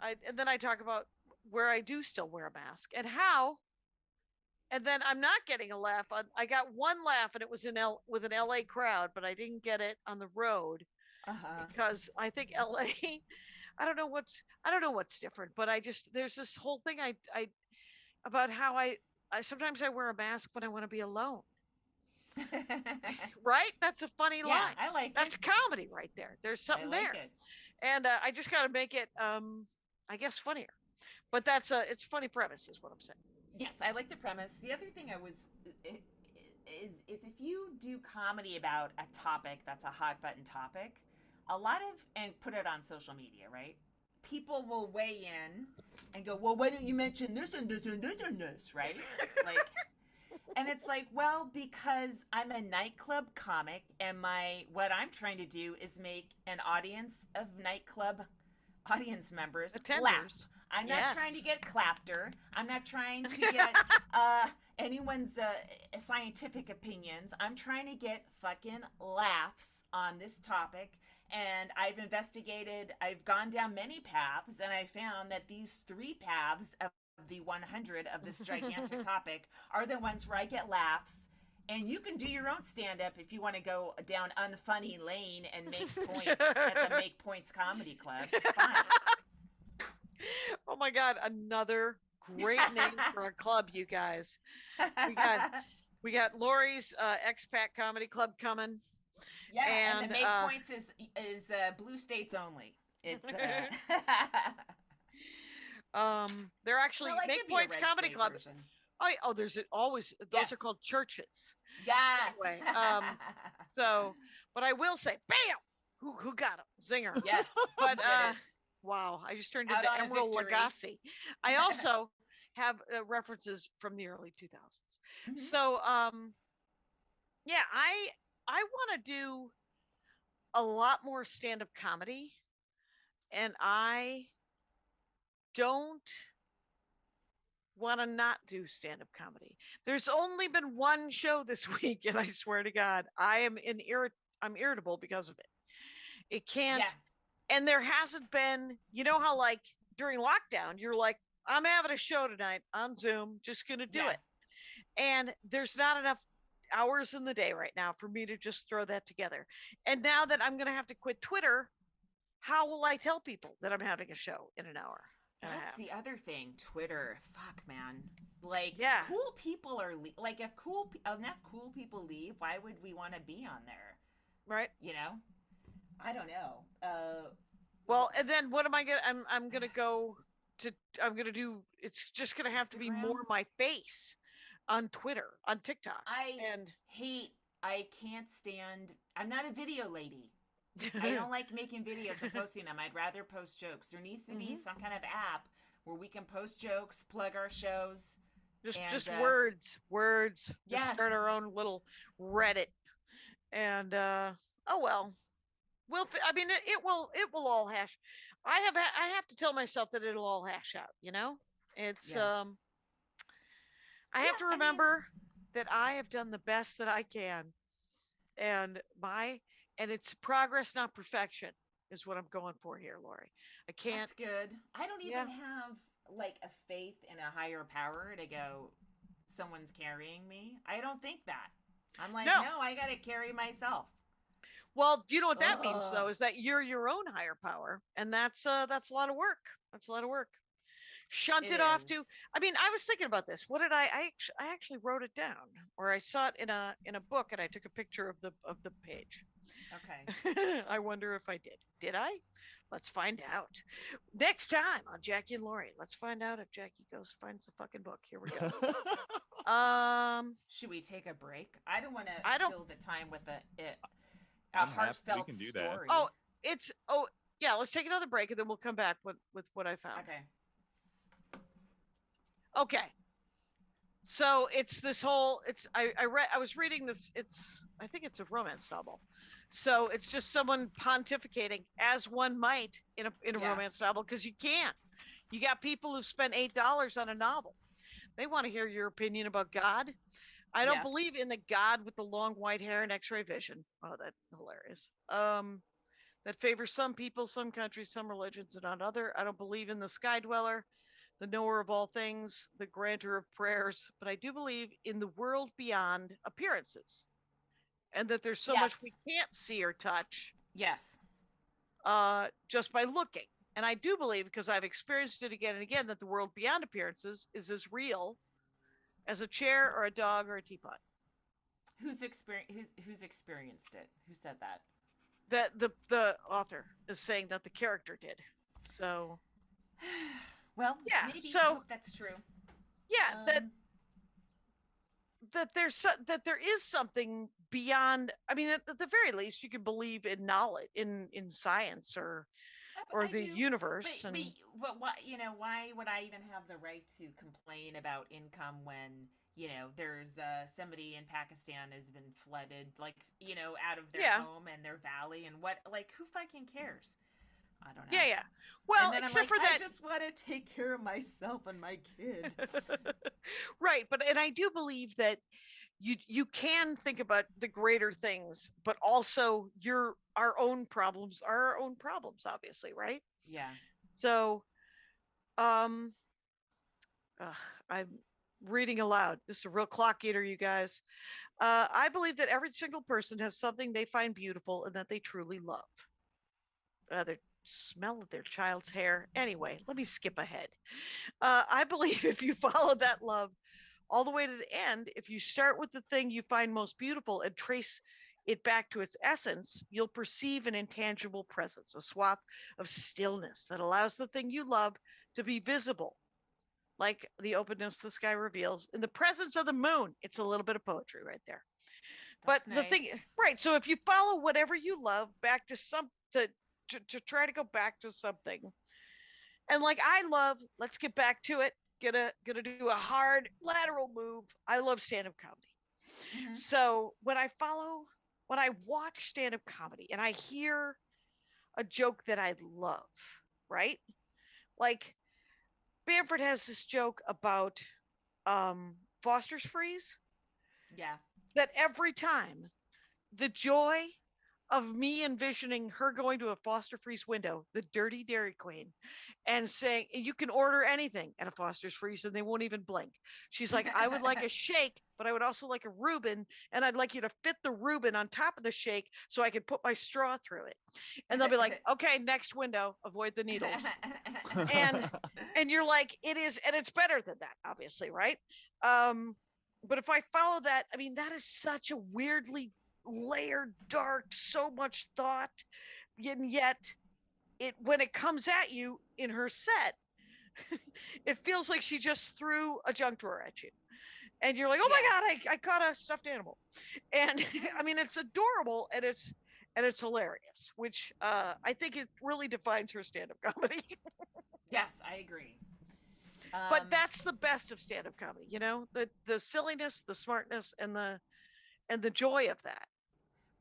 and then I talk about where I do still wear a mask and how. And then I'm not getting a laugh. I got one laugh, and it was with an LA crowd, but I didn't get it on the road because I think LA. I don't know what's different, but there's this whole thing I about how I sometimes I wear a mask when I want to be alone. Right? That's a funny line. I like That's comedy right there. There's something there, and I just got to make it, I guess, funnier. But it's funny premise, is what I'm saying. Yes, I like the premise. The other thing is if you do comedy about a topic that's a hot button topic, and put it on social media, right? People will weigh in and go, well, why don't you mention this and this and this and this, right? Like, And it's like, well, because I'm a nightclub comic, and what I'm trying to do is make an audience of nightclub audience members laugh. Attenders. I'm not trying to Yes. get clapter. I'm not trying to get anyone's scientific opinions. I'm trying to get fucking laughs on this topic. And I've gone down many paths, and I found that these 3 paths of the 100 of this gigantic topic are the ones where I get laughs. And you can do your own stand-up if you want to go down Unfunny lane and make points at the Make Points Comedy Club. Fine. Oh my God, another great name for a club, you guys. We got Laurie's expat comedy club coming. Yeah, and the and, Make Points is blue states only. It's they're actually well, it Make could be a Points red Comedy state Club. version. Oh, there's always those Yes. are called churches. Yes. Anyway, so, but I will say, bam, who got him? Zinger. Yes. But did it. wow, I just turned Out into on a Emril victory. Lagasse. I also have references from the early 2000s. Mhm. So, yeah, I want to do a lot more stand-up comedy, and I don't want to not do stand-up comedy. There's only been one show this week, and I swear to God, I'm irritable because of it. It can't, Yeah. and there hasn't been. You know how like during lockdown, you're like, I'm having a show tonight on Zoom, just gonna do Yeah. it, and there's not enough hours in the day right now for me to just throw that together. And now that I'm gonna have to quit Twitter, how will I tell people that I'm having a show in an hour and a That's half? the other thing. Twitter. Fuck, man. Like, Yeah. cool people are like, if enough cool people leave, why would we want to be on there? Right. You know? I don't know. Well, and then what am I gonna? I'm gonna go to. I'm gonna do. It's just gonna have to be Instagram? more my face on Twitter, on TikTok, and I can't stand. I'm not a video lady. I don't like making videos and posting them. I'd rather post jokes. There needs to be some kind of app where we can post jokes, plug our shows. just and, words. Just Yes. start our own little Reddit, and oh well. I mean, it will all hash. I have to tell myself that it'll all hash out. You know, it's Yes. I have to I mean- remember that I have done the best that I can, and it's progress, not perfection, is what I'm going for here, Laurie. I can't. That's good. I don't even Yeah. have like a faith in a higher power to go, someone's carrying me. I don't think that. I'm like, No. no, I got to carry myself. Well, you know what that means though Ugh. is that you're your own higher power, and that's a lot of work. That's a lot of work. Shunt It it off to. is. I mean, I was thinking about this. What did I actually wrote it down, or I saw it in a book, and I took a picture of the page. Okay. I wonder if I did. Did I? Let's find out. Next time on Jackie and Laurie. Let's find out if Jackie goes finds the fucking book. Here we go. Should we take a break? I don't want to I don't- fill the time with a I'm happy we heartfelt can do that. story. Oh, yeah. Let's take another break, and then we'll come back with what I found. Okay. Okay. So it's this whole. I was reading this. I think it's a romance novel. So it's just someone pontificating, as one might in a Yeah. romance novel, because you can't. You got people who spent $8 on a novel. They want to hear your opinion about God. I don't Yes. believe in the God with the long white hair and X-ray vision. Oh, that's hilarious. That favors some people, some countries, some religions, and not other. I don't believe in the sky dweller, the knower of all things, the granter of prayers, but I do believe in the world beyond appearances, and that there's so much we Yes. can't see or touch Yes. just by looking. And I do believe, because I've experienced it again and again, that the world beyond appearances is as real as a chair or a dog or a teapot. Who's experienced it? Who said that? That the author is saying that the character did. So Well, Yeah, maybe so- I hope that's true. yeah, that there is something beyond. I mean, at the very least, you can believe in knowledge, in science, or I the do. universe. But why would I even have the right to complain about income when there's somebody in Pakistan has been flooded, like, out of their Yeah. home and their valley, and what, like, who fucking cares? I don't know. Yeah, yeah. Well, and then except I'm like, for that, I just want to take care of myself and my kid. right? And I do believe that you can think about the greater things, but also our own problems are our own problems, obviously, right? Yeah. So, um, I'm reading aloud. This is a real clock eater, you guys. I believe that every single person has something they find beautiful and that they truly love. The smell of their child's hair. Anyway, let me skip ahead. I believe if you follow that love all the way to the end, if you start with the thing you find most beautiful and trace it back to its essence, you'll perceive an intangible presence, a swath of stillness that allows the thing you love to be visible, like the openness the sky reveals in the presence of the moon. It's a little bit of poetry right there. That's But the nice. thing, right? So if you follow whatever you love back to to try to go back to something, and like I love, let's get back to it. Gonna do a hard lateral move. I love stand-up comedy. Mhm. So when I watch stand-up comedy and I hear a joke that I love, right? Like Bamford has this joke about Foster's freeze Yeah. that every time the joy of me envisioning her going to a Foster Freeze window, the dirty Dairy Queen, and saying, you can order anything at a Foster's Freeze and they won't even blink. She's like, I would like a shake, but I would also like a Reuben, and I'd like you to fit the Reuben on top of the shake so I could put my straw through it. And they'll be like, okay, next window, avoid the needles. And you're like, it is, and it's better than that, obviously, right? But if I follow that, I mean, that is such a weirdly layered, dark, so much thought, and yet when it comes at you in her set, it feels like she just threw a junk drawer at you, and you're like, oh my god, I caught a stuffed animal. And I mean, it's adorable, and it's hilarious, which I think it really defines her stand-up comedy. Yes, I agree. But that's the best of stand-up comedy, the silliness, the smartness, and the joy of that.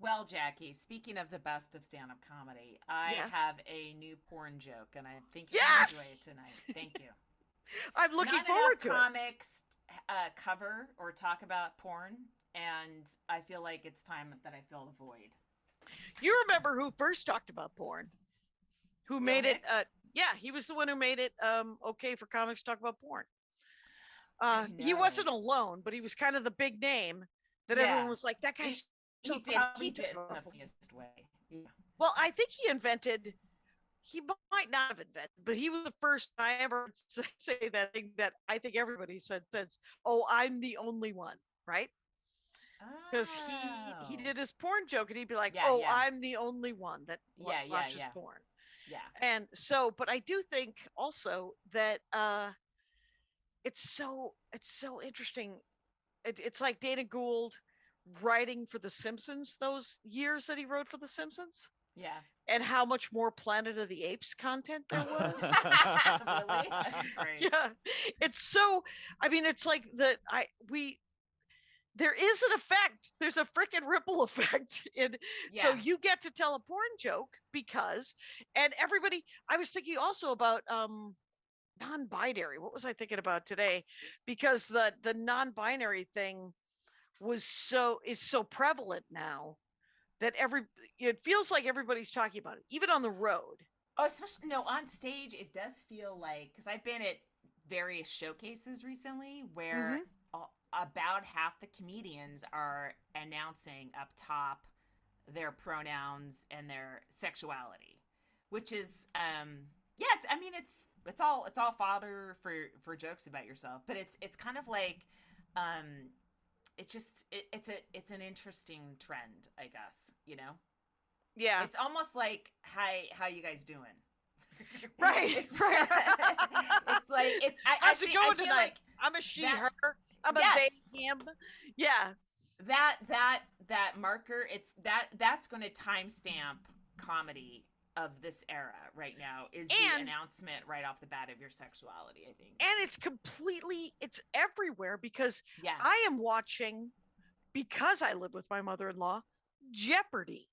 Well, Jackie, speaking of the best of stand-up comedy, I Yes. have a new porn joke, and I think Yes! you'll enjoy it tonight. Thank you. I'm looking Not forward enough to it. comics cover or talk about porn, and I feel like it's time that I fill the void. You remember who first talked about porn? Who made it? Yeah, he was the one who made it okay for comics to talk about porn. He wasn't alone, but he was kind of the big name that everyone was like, that guy's so He good. probably did it in the funniest way. Yeah. Well, I think he might not have invented, but he was the first I ever say that thing that I think everybody said since, oh, I'm the only one, right? Because he did his porn joke, and he'd be like, I'm the only one that watches porn. Yeah. And so, but I do think also that it's so interesting. It's like Dana Gould writing for The Simpsons those years that he wrote for The Simpsons. Yeah. And how much more Planet of the Apes content there was. Really? That's great. Yeah. It's so, I mean, it's like there is an effect. There's a freaking ripple effect. So you get to tell a porn joke and everybody, I was thinking also about non-binary. What was I thinking about today? Because the non-binary thing is so prevalent now that it feels like everybody's talking about it, even on the road. Oh, especially on stage, it does feel like, because I've been at various showcases recently where about half the comedians are announcing up top their pronouns and their sexuality, which is it's all fodder for jokes about yourself, but it's kind of like it's an interesting trend, I guess, Yeah. It's almost like, hi, how you guys doing? Right. It's like how's it going tonight? Like I'm a she, her. I'm a they, him. Yeah. That marker, that's going to timestamp comedy of this era right now is And- the announcement right off the bat of your sexuality, I think. And it's everywhere because Yeah. I am watching, because I live with my mother-in-law, Jeopardy.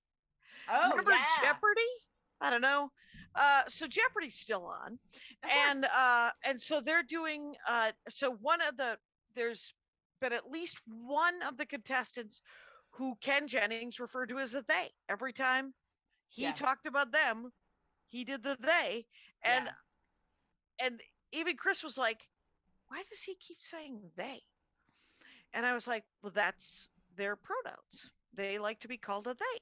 Oh, Remember yeah. Jeopardy? I don't know. So Jeopardy's still on. Of course. And so they're doing so there's been at least one of the contestants who Ken Jennings referred to as a they. Every time he Yeah. talked about them, he did the they. And even Chris was like, why does he keep saying they? And I was like, well, that's their pronouns. They like to be called a they.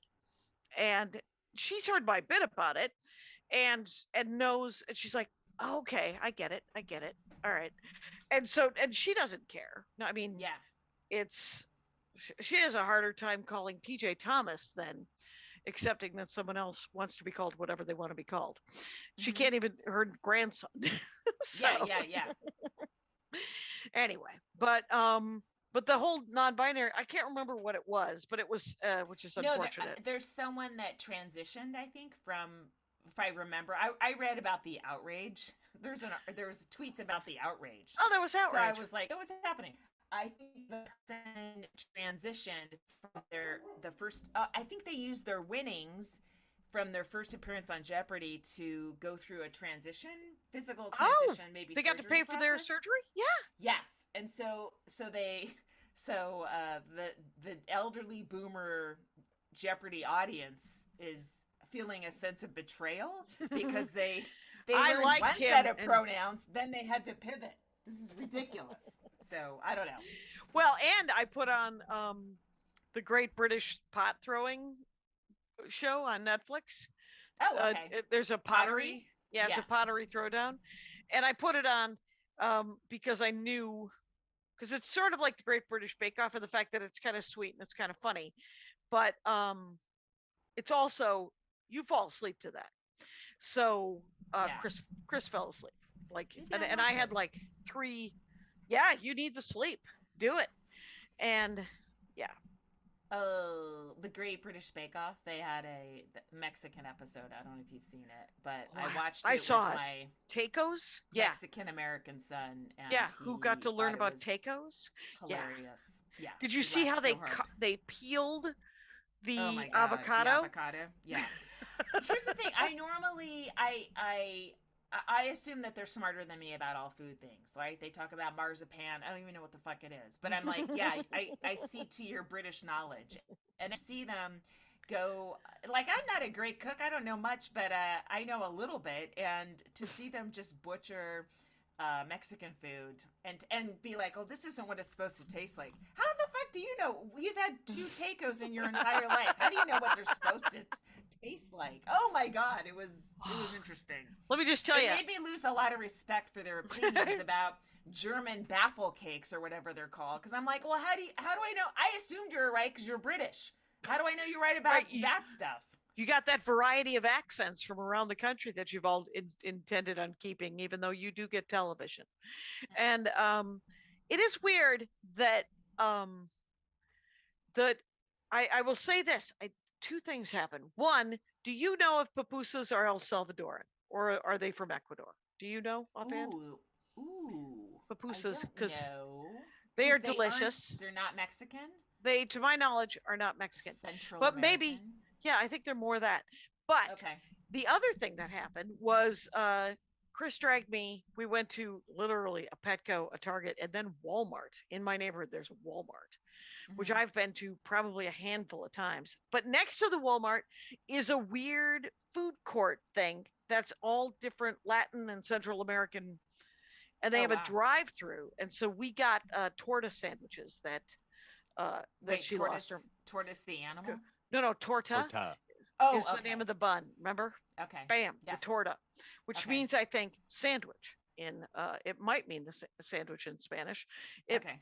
And she's heard my bit about it and knows, and she's like, oh, okay, I get it. All right. And she doesn't care. No, I mean, Yeah. she has a harder time calling TJ Thomas than accepting that someone else wants to be called whatever they want to be called. She Mhm. can't even her grandson. So, Yeah. anyway, but the whole non-binary, I can't remember what it was, but it was which is unfortunate. There's someone that transitioned, I think, from, if I remember, I read about the outrage. There was tweets about the outrage. Oh, there was outrage. So I was like, what was happening? I think the person transitioned from the first. I think they used their winnings from their first appearance on Jeopardy to go through a physical transition, maybe they got to pay for their process. surgery. Yeah. Yes, and so the elderly boomer Jeopardy audience is feeling a sense of betrayal because they I learned liked one him set of and- pronouns, then they had to pivot. This is ridiculous. So I don't know. Well, and I put on the Great British Pot Throwing show on Netflix. Oh, okay. There's a pottery. Yeah, it's a Yeah. pottery throwdown, and I put it on because I knew, because it's sort of like the Great British Bake Off, and the fact that it's kind of sweet and it's kind of funny, but it's also, you fall asleep to that. So Yeah. Chris fell asleep, like, Maybe I'll and I watch had it. like 3. Yeah, you need the sleep. Do it. And yeah. Oh, the Great British Bake Off. They had a Mexican episode. I don't know if you've seen it, but I watched it I saw with it. my Tacos. Yeah. Mexican American son. And Yeah. Who got to he learn thought it about was tacos? Yeah. Hilarious. Yeah. Did you he see how laughed so hard. they peeled the Oh my God, avocado? The avocado. Yeah. Here's the thing. I normally I assume that they're smarter than me about all food things, right? They talk about marzipan. I don't even know what the fuck it is. But I'm like, yeah, I see to your British knowledge. And I see them go, like, I'm not a great cook. I don't know much, but I know a little bit. And to see them just butcher Mexican food and be like, oh, this isn't what it's supposed to taste like. How the fuck do you know? You've had 2 tacos in your entire life. How do you know what they're supposed to taste like? Oh my God, it was interesting. Let me just tell you. It made me lose a lot of respect for their opinions about German baffle cakes or whatever they're called. Because I'm like, well, how do I know? I assumed you were right because you're British. How do I know you're right about that stuff? You got that variety of accents from around the country that you've all intended on keeping, even though you do get television. And it is weird that I will say this. 2 things happen. One, do you know if pupusas are El Salvadoran or are they from Ecuador? Do you know offhand? Ooh. Pupusas, because they are delicious. They're not Mexican? They, to my knowledge, are not Mexican. Central But American? maybe, yeah, I think they're more that. But Okay. the other thing that happened was Chris dragged me. We went to literally a Petco, a Target, and then Walmart. In my neighborhood, there's a Walmart, which Mhm. I've been to probably a handful of times. But next to the Walmart is a weird food court thing that's all different Latin and Central American. And they Oh, have wow. a drive-through. And so we got torta sandwiches that Wait, she lost her. Tortoise the animal? No, torta Torta. Oh, is the name of the bun. Remember? Okay. Bam, Yes. the torta, which Okay. means, I think, sandwich in it might mean the sandwich in Spanish. Okay.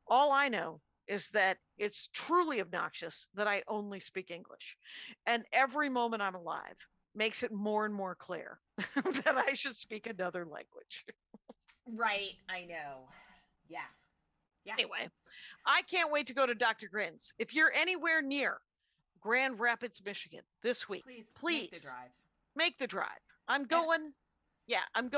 All I know is that it's truly obnoxious that I only speak English, and every moment I'm alive makes it more and more clear that I should speak another language. Right. I know. Yeah. Yeah. Anyway, I can't wait to go to Dr. Grin's. If you're anywhere near Grand Rapids, Michigan this week, Please. Make the please drive. make the drive. I'm going. Yeah, I'm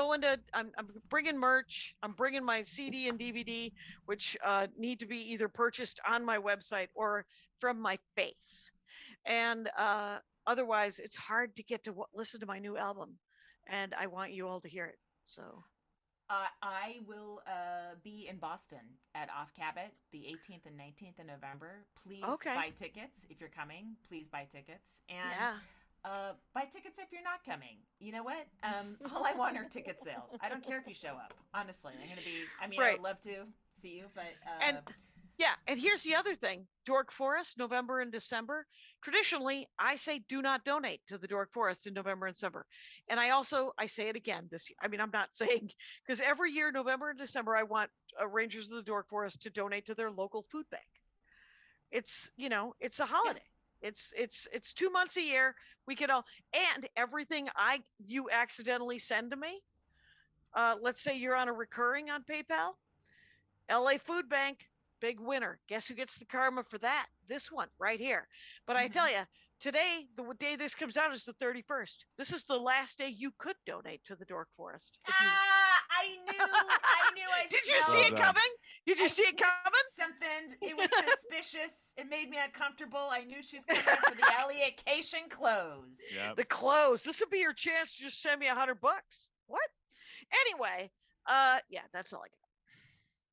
bringing merch. I'm bringing my CD and DVD, which need to be either purchased on my website or from my face. And otherwise, it's hard to get to listen to my new album, and I want you all to hear it. So I will be in Boston at Off Cabot the 18th and 19th of November. Please buy tickets if you're coming. Please buy tickets. And buy tickets if you're not coming. You know what? All I want are ticket sales. I don't care if you show up. Honestly, I'm going to be, I mean, I would love to see you, but. And here's the other thing. Dork Forest, November and December. Traditionally, I say do not donate to the Dork Forest in November and December. And I say it again this year. I mean, I'm not saying, because every year, November and December, I want Rangers of the Dork Forest to donate to their local food bank. It's, it's a holiday. Yeah. It's 2 months a year. We could all, and everything you accidentally send to me, let's say you're on a recurring on PayPal, LA Food Bank, big winner. Guess who gets the karma for that? This one right here. But I tell you, today, the day this comes out is the 31st. This is the last day you could donate to the Dork Forest. I knew. Did you see it coming? Did you see it coming? Something. It was suspicious. It made me uncomfortable. I knew she's coming for the allocation close. Yep. The close. This would be your chance to just send me $100. What? Anyway, yeah, that's all I got.